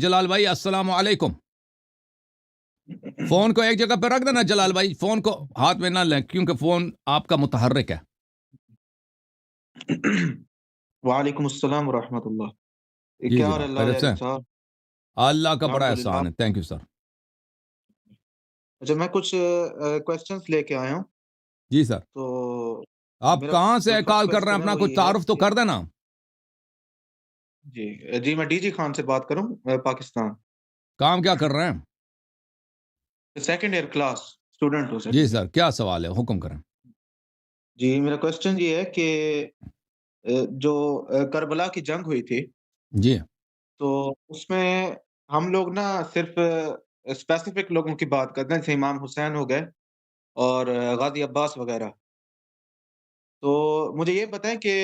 جلال بھائی السلام علیکم. فون کو ایک جگہ پہ رکھ دینا جلال بھائی, فون کو ہاتھ میں نہ لیں کیونکہ فون آپ کا متحرک ہے. وعلیکم السلام ورحمۃ اللہ. جی کیا حال جناب, اللہ خیریت سے ہیں؟ صاحب؟ اللہ کا بڑا الحمدللہ. احسان ہے, تھینک یو سر. اچھا, میں کچھ کوشچنس لے کے آیا ہوں. جی سر, تو آپ میرا کہاں جو سے فرسٹ کال کر رہے ہیں, کوشچن ہے اپنا وہ کچھ یہ ہے تعارف تو کہ کر دینا. جی میں ڈی جی خان سے بات کروں, پاکستان. کام کیا کر رہے ہیں؟ سیکنڈ ایئر کلاس اسٹوڈنٹ ہوں سر. جی سر, کیا سوال ہے, حکم کریں. جی میرا کوشچن یہ ہے کہ جو کربلا کی جنگ ہوئی تھی, جی تو اس میں ہم لوگ نا صرف اسپیسیفک لوگوں کی بات کرتے ہیں, جیسے امام حسین ہو گئے اور غازی عباس وغیرہ. تو مجھے یہ بتائیں کہ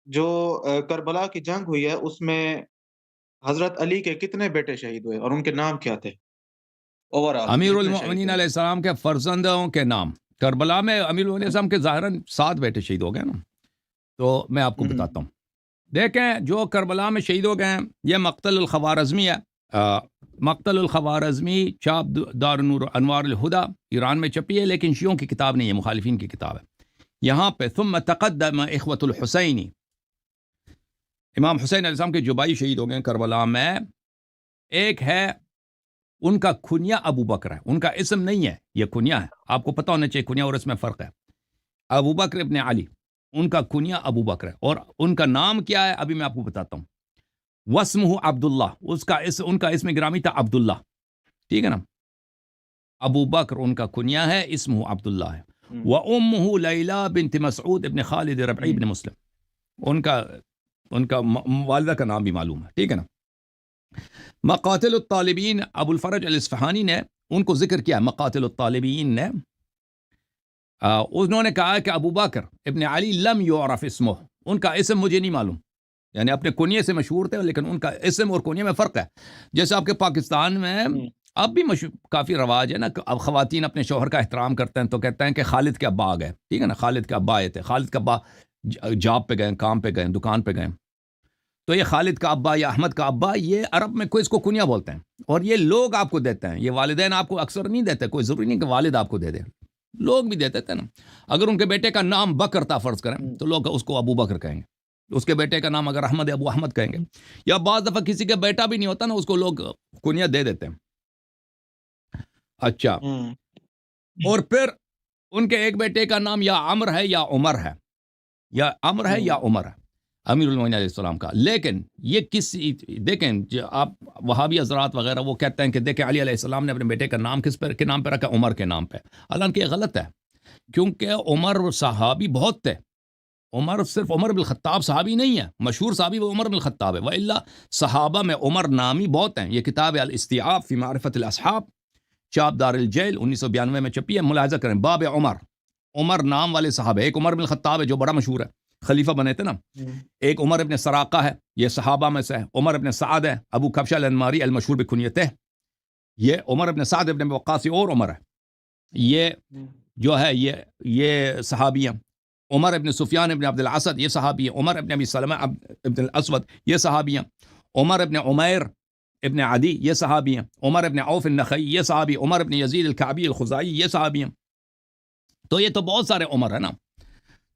جو کربلا کی جنگ ہوئی ہے اس میں حضرت علی کے کتنے بیٹے شہید ہوئے اور ان کے نام کیا تھے؟ اوور آل امیر کتنے شہید المؤمنین ہوئے؟ علیہ السلام کے فرزندوں کے نام. کربلا میں امیر المؤمنین علیہ السلام کے ظاہراً 7 بیٹے شہید ہو گئے نا, تو میں آپ کو بتاتا ہوں. دیکھیں, جو کربلا میں شہید ہو گئے ہیں یہ مقتل الخوارزمی ہے. مقتل الخوارزمی چاپ دار نور انوار الہدا ایران میں چھپی ہے, لیکن شیعوں کی کتاب نہیں ہے, مخالفین کی کتاب ہے. یہاں پہ ثم تقدم اخوۃ الحسینی, امام حسین علیہ السلام کے جو بھائی شہید ہو گئے ہیں کربلا میں, ایک ہے ان کا کنیا ابو بکر ہے, ان کا اسم نہیں ہے, یہ کنیا ہے. آپ کو پتہ ہونا چاہیے کنیا اور اس میں فرق ہے. ابو بکر ابن علی, ان کا کنیا ابو بکر ہے, اور ان کا نام کیا ہے ابھی میں آپ کو بتاتا ہوں. واسمہ عبداللہ, ان کا اسم گرامی تھا عبداللہ, ٹھیک ہے نا. ابو بکر ان کا کنیا ہے, اسمہ عبداللہ ہے. وامہ لیلہ بنت مسعود ابن خالد ربعی ابن مسلم, ان کا والدہ کا نام بھی معلوم ہے, ٹھیک ہے نا. مقاتل الطالبین, ابو الفرج الاصفہانی نے ان کو ذکر کیا. مقاتل الطالبین نے انہوں نے کہا کہ ابو بکر ابن علی لم یعرف اسمہ, ان کا اسم مجھے نہیں معلوم. یعنی اپنے کنیے سے مشہور تھے, لیکن ان کا اسم اور کنیے میں فرق ہے. جیسے آپ کے پاکستان میں اب بھی کافی رواج ہے نا, اب خواتین اپنے شوہر کا احترام کرتے ہیں تو کہتے ہیں کہ خالد کے ابا آ گئے, ٹھیک ہے نا, خالد کے ابا آئے تھے, خالد کے ابا جاب پہ گئے, کام پہ گئے, دکان پہ گئے. تو یہ خالد کا ابا یا احمد کا ابا, یہ عرب میں کوئی اس کو کنیا بولتے ہیں, اور یہ لوگ آپ کو دیتے ہیں. یہ والدین آپ کو اکثر نہیں دیتے, کوئی ضروری نہیں کہ والد آپ کو دے دے, لوگ بھی دیتے تھے نا. اگر ان کے بیٹے کا نام بکر تھا فرض کریں, تو لوگ اس کو ابو بکر کہیں گے. اس کے بیٹے کا نام اگر احمد ہے, ابو احمد کہیں گے. یا بعض دفعہ کسی کا بیٹا بھی نہیں ہوتا نا, اس کو لوگ کنیا دے دیتے ہیں. اچھا, اور پھر ان کے ایک بیٹے کا نام یا عمر ہے یا عمر ہے, یا عمر ہے یا عمر ہے, امیر المومنین علیہ السلام کا. لیکن یہ کسی, دیکھیں جو آپ وہابی حضرات وغیرہ وہ کہتے ہیں کہ دیکھیں علی علیہ السلام نے اپنے بیٹے کا نام کس کے نام پہ رکھا, عمر کے نام پہ. حالانکہ یہ غلط ہے, کیونکہ عمر صحابی بہت تھے. عمر صرف عمر بن الخطاب صحابی نہیں ہے, مشہور صحابی وہ عمر بن الخطاب ہے, وإلا صحابہ میں عمر نامی بہت ہیں. یہ کتاب ہے الاستیعاب فی معرفت الاصحاب, چاپ دار الجیل 1992 میں چھپی ہے. ملاحظہ کریں, باب عمر, عمر نام والے صحابہ. ایک عمر بن الخطاب ہے جو بڑا مشہور ہے, خلیفہ بنے تھے نا. ایک عمر ابن سراقہ ہے, یہ صحابہ میں سے ہے. عمر ابن سعد ہے, ابو کبشہ الانماری المشہور بکنیتہ. یہ عمر ابن سعد ابن وقاص اور عمر ہے, یہ جو ہے یہ صحابی ہیں. عمر ابن سفیان ابن عبد الاسد, یہ صحابی ہیں. عمر ابن ابی سلمہ ابن الاسود, یہ صحابی ہیں. عمر ابن عمیر ابن عدی, یہ صحابی ہیں. عمر ابن عوف النخعی, یہ صحابی. عمر ابن یزید الکعبی الخزاعی, یہ صحابی ہیں. تو یہ تو بہت سارے عمر ہیں نا.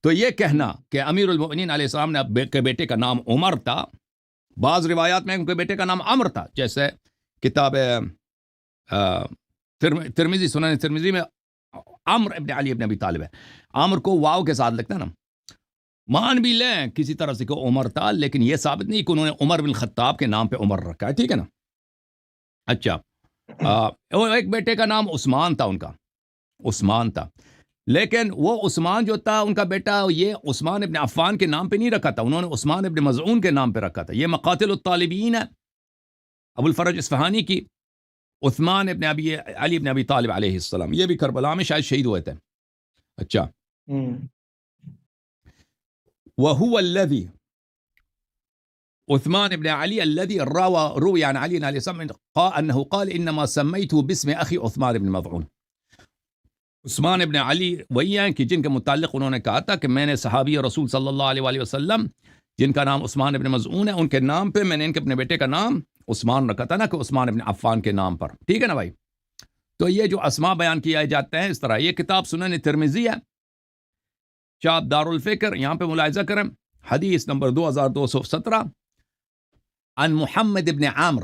تو یہ کہنا کہ امیر المؤمنین علیہ السلام نے کے بیٹے کا نام عمر تھا, بعض روایات میں ان کے بیٹے کا نام عمر تھا. جیسے کتاب ترمذی, سنن ترمذی میں عمر ابن علی ابن ابی طالب ہے. عمر کو واو کے ساتھ لکھتا ہے نا. مان بھی لیں کسی طرح سے کہ عمر تھا, لیکن یہ ثابت نہیں کہ انہوں نے عمر بن خطاب کے نام پہ عمر رکھا ہے, ٹھیک ہے نا. اچھا, ایک بیٹے کا نام عثمان تھا, ان کا عثمان تھا. لیکن وہ عثمان جو تھا ان کا بیٹا, یہ عثمان ابن عفان کے نام پہ نہیں رکھا تھا, انہوں نے عثمان ابن مظعون کے نام پہ رکھا تھا. یہ مقاتل الطالبین ہے ابو الفرج اصفہانی کی, عثمان ابن علی ابن ابی طالب علیہ السلام, یہ بھی کربلا میں شاید شہید ہوئے تھے. اچھا, وهو الذي عثمان ابن علي الذي روي عن علي عليه السلام انه قال انما سميته باسم اخي عثمان ابن مظعون. عثمان ابن علی وہی ہیں کہ جن کے متعلق انہوں نے کہا تھا کہ میں نے صحابی رسول صلی اللہ علیہ وآلہ وسلم جن کا نام عثمان ابن مظعون ہے, ان کے نام پہ میں نے ان کے اپنے بیٹے کا نام عثمان رکھا تھا نا کہ عثمان ابن عفان کے نام پر. ٹھیک ہے نا بھائی. تو یہ جو اسما بیان کیا جاتے ہیں اس طرح. یہ کتاب سنن ترمذی ہے, چاپ دارالفکر, یہاں پہ ملاحظہ کریں, حدیث نمبر 2217 عن محمد ابن عامر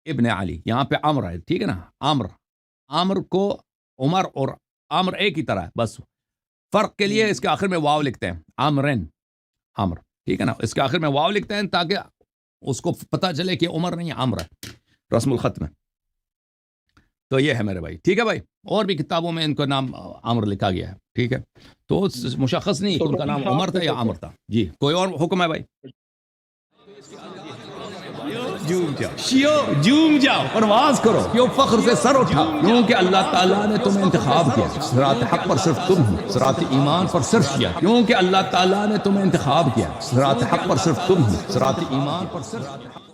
ابن علی. یہاں پہ عمر ہے, ٹھیک ہے نا, عامر کو عمر اور عامر ایک ہی طرح ہے, بس فرق کے لیے اس کے آخر میں واو لکھتے ہیں, عامر, ٹھیک ہے نا, اس کے آخر میں واو لکھتے ہیں تاکہ اس کو پتہ چلے کہ عمر نہیں عامر ہے, رسم الخط میں. تو یہ ہے میرے بھائی. ٹھیک ہے بھائی. اور بھی کتابوں میں ان کا نام عامر لکھا گیا ہے. ٹھیک ہے, تو مشخص نہیں کہ ان کا نام عمر تھا یا عامر تھا. جی, کوئی اور حکم ہے بھائی؟ جوم جاؤ, پرواز کرو, کیوں فخر سے سر اٹھا, کیونکہ اللہ تعالیٰ نے تمہیں انتخاب کیا. صراط حق پر صرف تم ہو, صراط ایمان پر صرف کیا, کیونکہ اللہ تعالیٰ نے تمہیں انتخاب کیا. صراط حق پر صرف تم ہو, صراط ایمان پر صرف